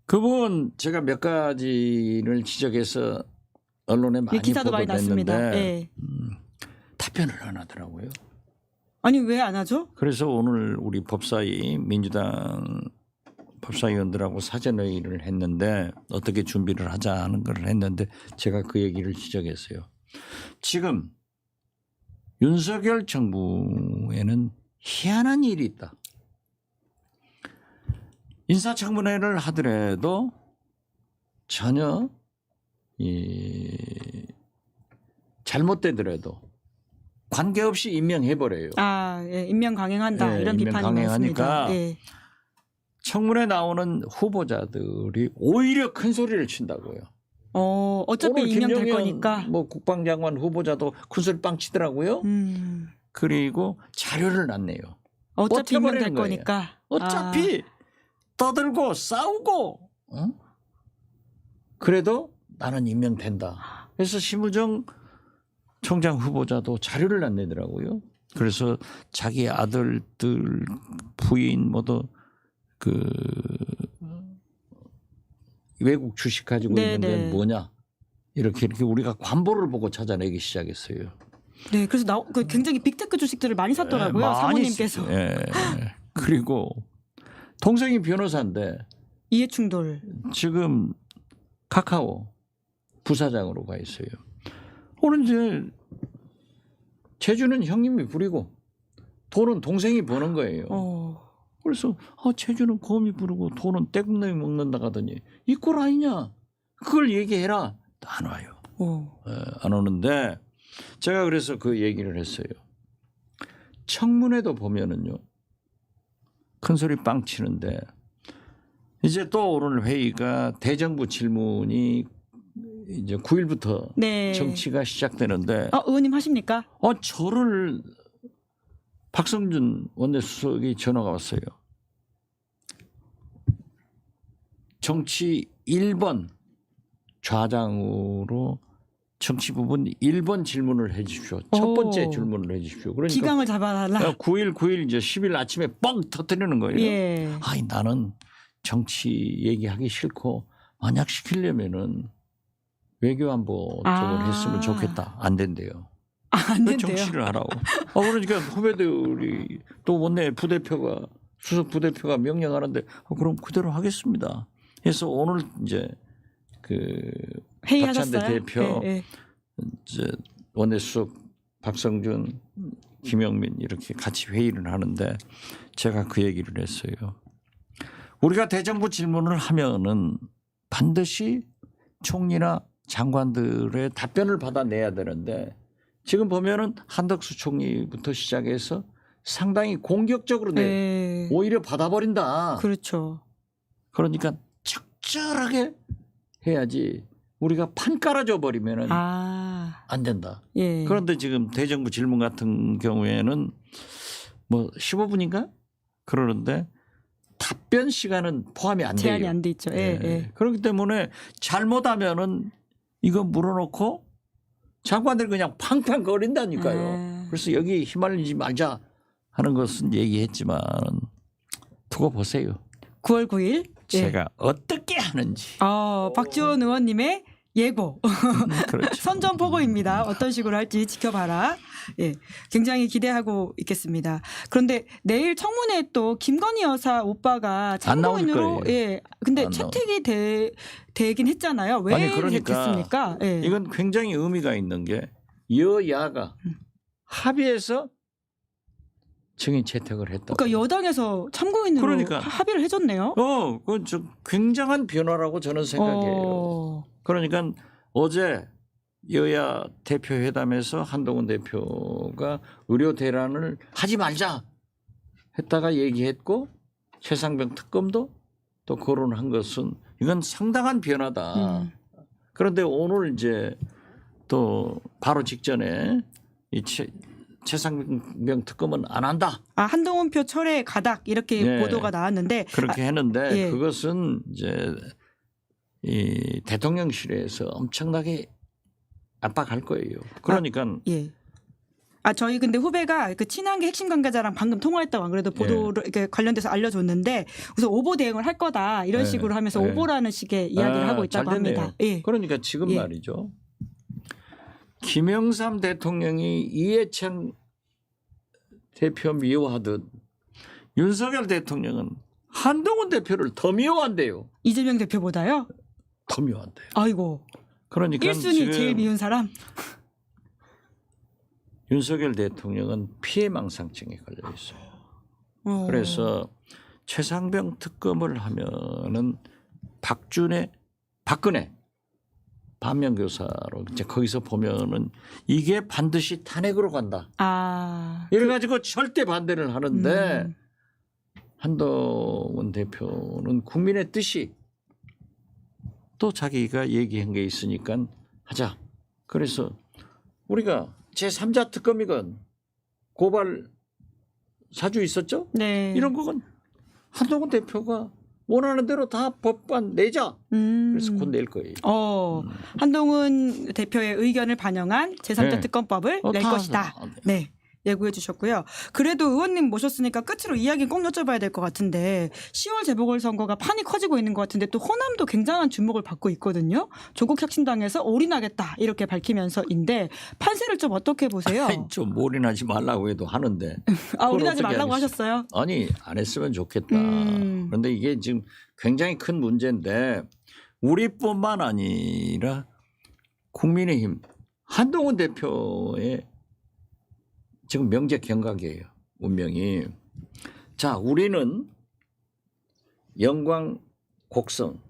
그분 제가 몇 가지를 지적해서 언론에 많이 기사도 많이 났습니다. 보도됐는데 예. 답변을 안 하더라고요. 아니 왜 안 하죠? 그래서 오늘 우리 법사위 민주당 법사위원들하고 사전회의를 했는데 어떻게 준비를 하자 하는 걸 했는데 제가 그 얘기를 지적했어요. 지금 윤석열 정부에는 희한한 일이 있다. 인사청문회를 하더라도 전혀 잘못되더라도 관계없이 임명해버려요. 예, 임명 강행한다 예, 이런 임명 비판이 강행하니까 많습니다. 예. 청문회 나오는 후보자들이 오히려 큰 소리를 친다고요. 어차피 오늘 임명될 김영현 거니까. 뭐 국방장관 후보자도 큰 소리 빵 치더라고요. 그리고 자료를 안 내요. 어차피 임명될 버텨버리는 거예요. 거니까. 어차피 떠들고 싸우고 그래도 나는 임명된다. 그래서 심우정 총장 후보자도 자료를 안 내더라고요. 그래서 자기 아들들 부인 모두 그 외국 주식 가지고 있는데 뭐냐 이렇게 우리가 관보를 보고 찾아내기 시작했어요. 네, 그래서 굉장히 빅테크 주식들을 많이 샀더라고요, 사모님께서. 예. 그리고 동생이 변호사인데 이해충돌. 지금 카카오 부사장으로 가 있어요. 오늘 이제 제주는 형님이 부리고 돈은 동생이 버는 거예요. 그래서 제주는 검이 부르고 돈은 떼국놈이 먹는다 하더니 이 꼴 아니냐. 그걸 얘기해라. 안 와요. 안 오는데 제가 그래서 그 얘기를 했어요. 청문회도 보면은요. 큰소리 빵 치는데 이제 또 오늘 회의가 대정부 질문이 이제 9일부터 네. 정치가 시작되는데 의원님 하십니까? 저를 박성준 원내수석이 전화가 왔어요. 정치 1번 좌장으로 정치 부분 1번 질문을 해 주십시오. 첫 번째 질문을 해 주십시오. 그러니까 기강을 잡아달라. 9일 이제 10일 아침에 뻥 터뜨리는 거예요. 예. 나는 정치 얘기하기 싫고 만약 시키려면은 외교안보 쪽을 했으면 좋겠다. 안 된대요. 안 된대요. 정치를 하라고. 그러니까 후배들이 또 원내 부대표가 수석 부대표가 명령하는데 그럼 그대로 하겠습니다. 그래서 오늘 이제 그 박찬대 대표, 이제 원내 수석 박성준, 김영민 이렇게 같이 회의를 하는데 제가 그 얘기를 했어요. 우리가 대정부 질문을 하면은 반드시 총리나 장관들의 답변을 받아내야 되는데 지금 보면은 한덕수 총리부터 시작해서 상당히 공격적으로 오히려 받아버린다. 그렇죠. 그러니까 적절하게 해야지 우리가 판 깔아줘 버리면은 안 된다. 예. 그런데 지금 대정부 질문 같은 경우에는 뭐 15분인가 그러는데 답변 시간은 포함이 안 돼요. 제한이 안 돼 있죠. 예. 그렇기 때문에 잘못하면은 이거 물어놓고 장관들 그냥 팡팡 거린다니까요. 그래서 여기 휘말리지 말자 하는 것은 얘기했지만 두고 보세요. 9월 9일 제가 어떻게 하는지. 박지원 의원님의 예고. 그렇죠. 선전포고입니다. 어떤 식으로 할지 지켜봐라. 예, 굉장히 기대하고 있겠습니다. 그런데 내일 청문회 또 김건희 여사 오빠가 참고인으로 근데 채택이 되긴 했잖아요. 왜 됐습니까? 예. 이건 굉장히 의미가 있는 게 여야가 합의해서 증인 채택을 했다. 그러니까 여당에서 참고인으로 합의를 해줬네요. 그건 좀 굉장한 변화라고 저는 생각해요. 그러니까 어제 여야 대표 회담에서 한동훈 대표가 의료 대란을 하지 말자 했다가 얘기했고 최상병 특검도 또 거론한 것은 이건 상당한 변화다. 그런데 오늘 이제 또 바로 직전에 이 최상병 특검은 안 한다. 한동훈 표 철회 가닥 이렇게 보도가 나왔는데 그렇게 했는데 그것은 이제 이 대통령실에서 엄청나게 압박할 거예요. 그러니까 저희 근데 후배가 그 친한계 핵심 관계자랑 방금 통화했다고 안 그래도 보도를 이렇게 관련돼서 알려줬는데 우선 오보 대응을 할 거다 이런 식으로 하면서 오보라는 식의 이야기를 하고 있다고 합니다. 그러니까 지금 말이죠. 김영삼 대통령이 이해찬 대표 미워하듯 윤석열 대통령은 한동훈 대표를 더 미워한대요. 이재명 대표보다요? 더 미워한대요. 아이고. 그러니까 1순위 제일 미운 사람? 윤석열 대통령은 피해망상증에 걸려 있어요. 그래서 최상병 특검을 하면은 박근혜 반면교사로 이제 거기서 보면은 이게 반드시 탄핵으로 간다. 이래가지고 절대 반대를 하는데 한동훈 대표는 국민의 뜻이 또 자기가 얘기한 게 있으니까 하자. 그래서 우리가 제3자 특검이건 고발 사주 있었죠? 네. 이런 거건 한동훈 대표가 원하는 대로 다 법안 내자. 그래서 곧 낼 거예요. 한동훈 대표의 의견을 반영한 제3자 네. 특검법을 낼 다 것이다. 네. 예고해 주셨고요. 그래도 의원님 모셨으니까 끝으로 이야기 꼭 여쭤봐야 될 것 같은데 10월 재보궐선거가 판이 커지고 있는 것 같은데 또 호남도 굉장한 주목을 받고 있거든요. 조국 혁신당에서 올인하겠다 이렇게 밝히면서인데 판세를 좀 어떻게 보세요? 아니, 좀 올인하지 말라고 해도 하는데. 올인하지 어떻게 말라고 하겠어요? 하셨어요? 아니 안 했으면 좋겠다. 그런데 이게 지금 굉장히 큰 문제인데 우리뿐만 아니라 국민의힘 한동훈 대표의 지금 명제 경각이에요. 운명이. 자, 우리는 영광, 곡성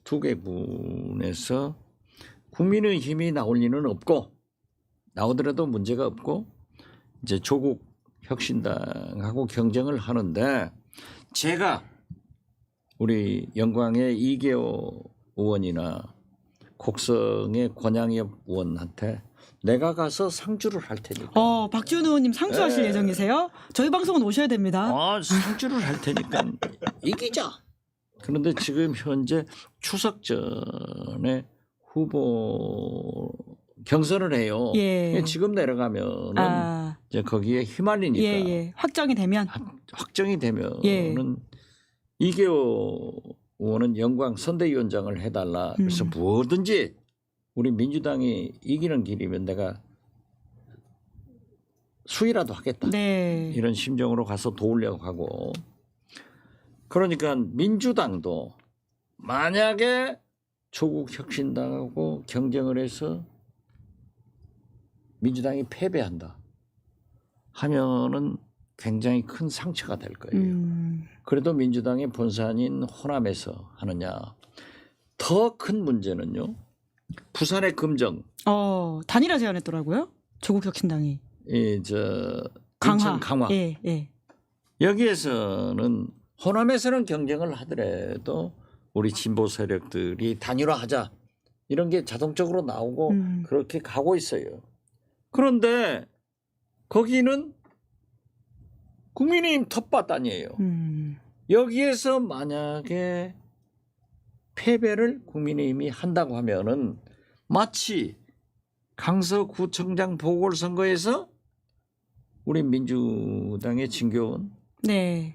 두 개군에서 국민의힘이 나올 리는 없고 나오더라도 문제가 없고 이제 조국 혁신당하고 경쟁을 하는데 제가 우리 영광의 이계호 의원이나 곡성의 권양엽 의원한테 내가 가서 상주를 할 테니까. 박지원 의원님 상주하실 네. 예정이세요? 저희 방송은 오셔야 됩니다. 상주를 할 테니까 이기자. 그런데 지금 현재 추석 전에 후보 경선을 해요. 예. 지금 내려가면은 이제 거기에 휘말리니까 확정이 되면 확정이 되면은 이계호 의원은 영광 선대위원장을 해달라. 그래서 뭐든지 우리 민주당이 이기는 길이면 내가 수위라도 하겠다. 네. 이런 심정으로 가서 도우려고 하고. 그러니까 민주당도 만약에 조국 혁신당하고 경쟁을 해서 민주당이 패배한다 하면은 굉장히 큰 상처가 될 거예요. 그래도 민주당의 본산인 호남에서 하느냐. 더 큰 문제는요. 부산의 금정. 단일화 제안했더라고요. 조국 혁신당이. 인천 강화. 예. 여기에서는 호남에서는 경쟁을 하더라도 우리 진보 세력들이 단일화하자 이런 게 자동적으로 나오고 그렇게 가고 있어요. 그런데 거기는 국민의힘 텃밭 아니에요. 여기에서 만약에 패배를 국민의힘이 한다고 하면은 마치 강서구청장 보궐선거에서 우리 민주당의 진교원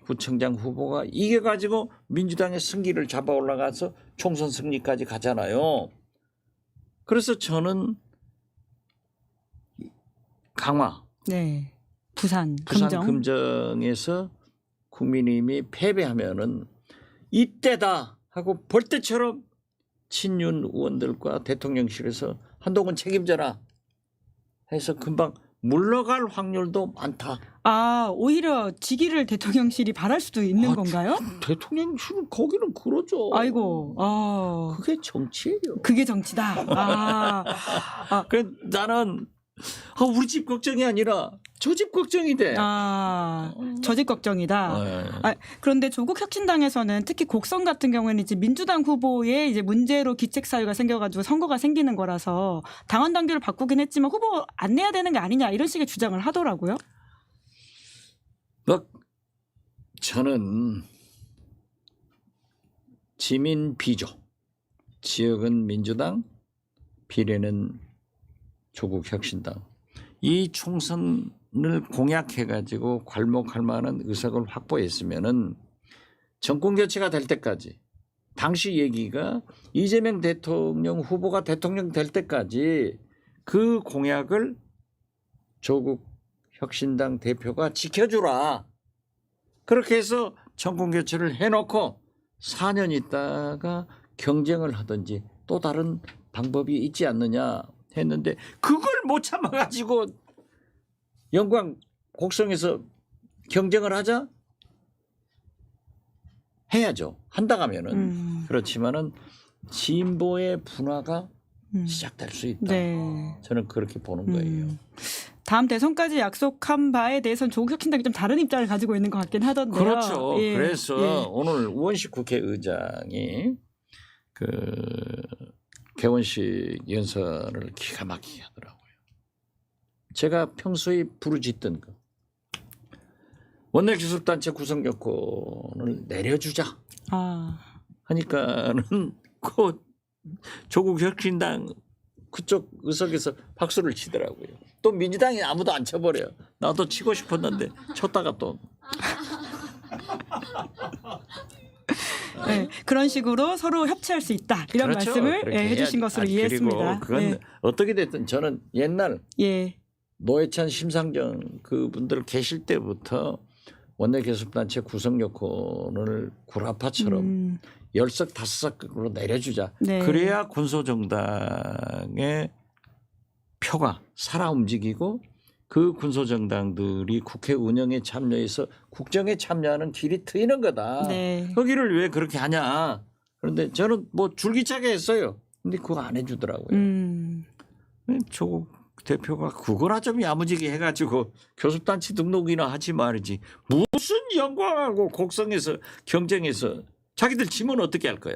구청장 후보가 이겨가지고 민주당의 승기를 잡아 올라가서 총선 승리까지 가잖아요. 그래서 저는 강화, 부산 금정에서 국민의힘이 패배하면은 이때다 하고 벌떼처럼 친윤 의원들과 대통령실에서 한동훈 책임져라 해서 금방 물러갈 확률도 많다. 오히려 직위를 대통령실이 바랄 수도 있는 건가요? 대통령실은 거기는 그러죠. 아이고. 그게 정치예요. 그게 정치다. 그래 나는 우리 집 걱정이 아니라 저 집 걱정이 돼. 저 집 걱정이다. 그런데 조국 혁신당에서는 특히 곡성 같은 경우에는 이제 민주당 후보의 이제 문제로 기책 사유가 생겨가지고 선거가 생기는 거라서 당원 당규를 바꾸긴 했지만 후보 안 내야 되는 게 아니냐 이런 식의 주장을 하더라고요. 저는 지민 비조, 지역은 민주당, 비례는 조국 혁신당. 이 총선을 공약해가지고 괄목할 만한 의석을 확보했으면은 정권 교체가 될 때까지 당시 얘기가 이재명 대통령 후보가 대통령 될 때까지 그 공약을 조국 혁신당 대표가 지켜주라. 그렇게 해서 정권 교체를 해놓고 4년 있다가 경쟁을 하든지 또 다른 방법이 있지 않느냐 했는데 그걸 못 참아가지고 영광 곡성에서 경쟁을 하자 해야죠. 한다 하면은 그렇지만은 진보의 분화가 시작될 수 있다. 저는 그렇게 보는 거예요. 다음 대선까지 약속한 바에 대해서는 조국 혁신당이 좀 다른 입장을 가지고 있는 것 같긴 하던데요. 그렇죠. 그래서 오늘 우원식 국회의장이 그 개원식 연설을 기가 막히게 하더라고요. 제가 평소에 부르짖던 거. 원내교섭단체 구성 요건을 내려주자. 하니까는 그 조국 혁신당 그쪽 의석에서 박수를 치더라고요. 또 민주당이 아무도 안 쳐버려요. 나도 치고 싶었는데 쳤다가 또. 네, 그런 식으로 서로 협치할 수 있다 이런 그렇죠. 말씀을 그렇게 해주신 해야지. 것으로 그리고 이해했습니다. 그건 네. 어떻게 됐든 저는 옛날 예. 노회찬, 심상정 그분들 계실 때부터 원내교섭단체 구성 요건을 구라파처럼 10석 5석으로 내려주자. 네. 그래야 군소정당의 표가 살아 움직이고 그 군소정당들이 국회 운영에 참여해서 국정에 참여하는 길이 트이는 거다. 네. 거기를 왜 그렇게 하냐. 그런데 저는 뭐 줄기차게 했어요. 근데 그거 안 해주더라고요. 조국 대표가 그거나 좀 야무지게 해가지고 교섭단체 등록이나 하지 말이지. 무슨 영광하고 곡성에서 경쟁해서 자기들 지면 어떻게 할 거야.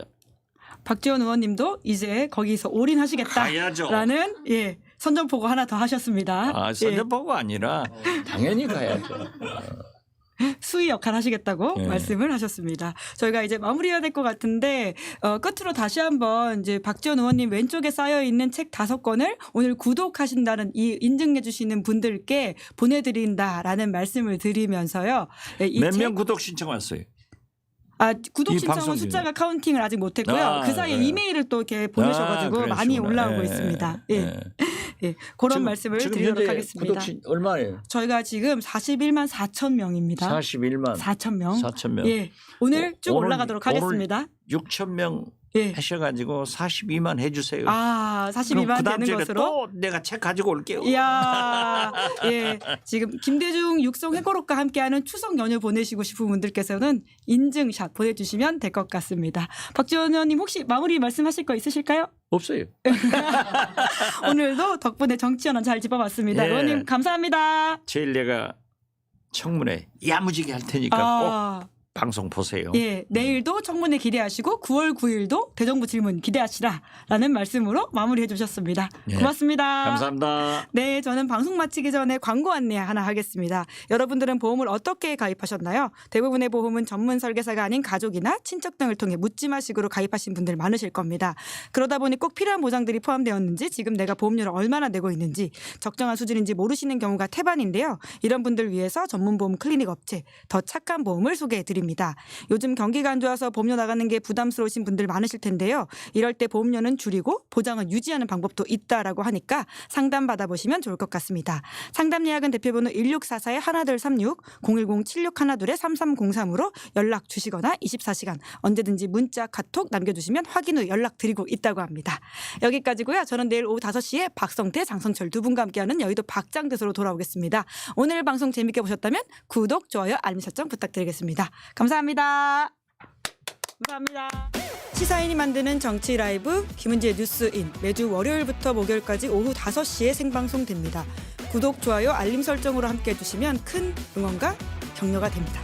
박지원 의원님도 이제 거기서 가야죠. 올인하시겠다라는 예, 선전포고 하나 더 하셨습니다. 아, 선전포고가 아니라 당연히 가야죠. 수위 역할 하시겠다고 예. 말씀을 하셨습니다. 저희가 이제 마무리해야 될 것 같은데 끝으로 다시 한번 이제 박지원 의원님 왼쪽에 쌓여 있는 책 5권을 오늘 구독하신다는 이 인증해 주시는 분들께 보내드린다라는 말씀을 드리면서요. 이 몇 책- 명 구독 신청 왔어요? 구독 이 신청은 방송 중에. 숫자가 카운팅을 아직 못했고요. 그 사이에 그래요. 이메일을 또 이렇게 보내셔가지고 그러시구나. 많이 올라오고 예, 있습니다. 예. 예. 예. 그런 지금- 말씀을 지금 드리도록 현재 하겠습니다. 구독 얼마예요? 저희가 지금 41만 4천 명입니다. 41만 4천 명. 4천 명. 예. 오늘 쭉 오늘- 올라가도록 오늘 하겠습니다. 6천 명 예. 하셔가지고 42만 해주세요. 아, 그럼 42만 그다음 되는 주에 것으로. 또 내가 책 가지고 올게요. 이야, 예. 지금 김대중 육성 회고록과 함께하는 추석 연휴 보내시고 싶은 분들께서는 인증샷 보내주시면 될 것 같습니다. 박지원 의원님 혹시 마무리 말씀하실 거 있으실까요? 없어요. 오늘도 덕분에 정치연원 잘 짚어봤습니다. 예. 의원님 감사합니다. 제일 내가 청문회 야무지게 할 테니까 꼭 방송 보세요. 예, 내일도 청문회 기대하시고 9월 9일도 대정부 질문 기대하시라라는 말씀으로 마무리해 주셨습니다. 예. 고맙습니다. 감사합니다. 네, 저는 방송 마치기 전에 광고 안내 하나 하겠습니다. 여러분들은 보험을 어떻게 가입하셨나요? 대부분의 보험은 전문 설계사가 아닌 가족이나 친척 등을 통해 묻지마식으로 가입하신 분들 많으실 겁니다. 그러다 보니 꼭 필요한 보장들이 포함되었는지 지금 내가 보험료를 얼마나 내고 있는지 적정한 수준인지 모르시는 경우가 태반인데요. 이런 분들 위해서 전문보험 클리닉 업체 더 착한 보험을 소개해드립니다. 요즘 경기가 안 좋아서 보험료 나가는 게 부담스러우신 분들 많으실 텐데요. 이럴 때 보험료는 줄이고 보장은 유지하는 방법도 있다라고 하니까 상담 받아보시면 좋을 것 같습니다. 상담 예약은 대표번호 1644-1236 010-7612-3303으로 연락 주시거나 24시간 언제든지 문자, 카톡 남겨주시면 확인 후 연락드리고 있다고 합니다. 여기까지고요. 저는 내일 오후 5시에 박성태, 장성철 두 분과 함께하는 여의도 박장대소로 돌아오겠습니다. 오늘 방송 재밌게 보셨다면 구독, 좋아요, 알림 설정 부탁드리겠습니다. 감사합니다. 감사합니다. 시사인이 만드는 정치 라이브 김은지의 뉴스인 매주 월요일부터 목요일까지 오후 5시에 생방송됩니다. 구독, 좋아요, 알림 설정으로 함께해 주시면 큰 응원과 격려가 됩니다.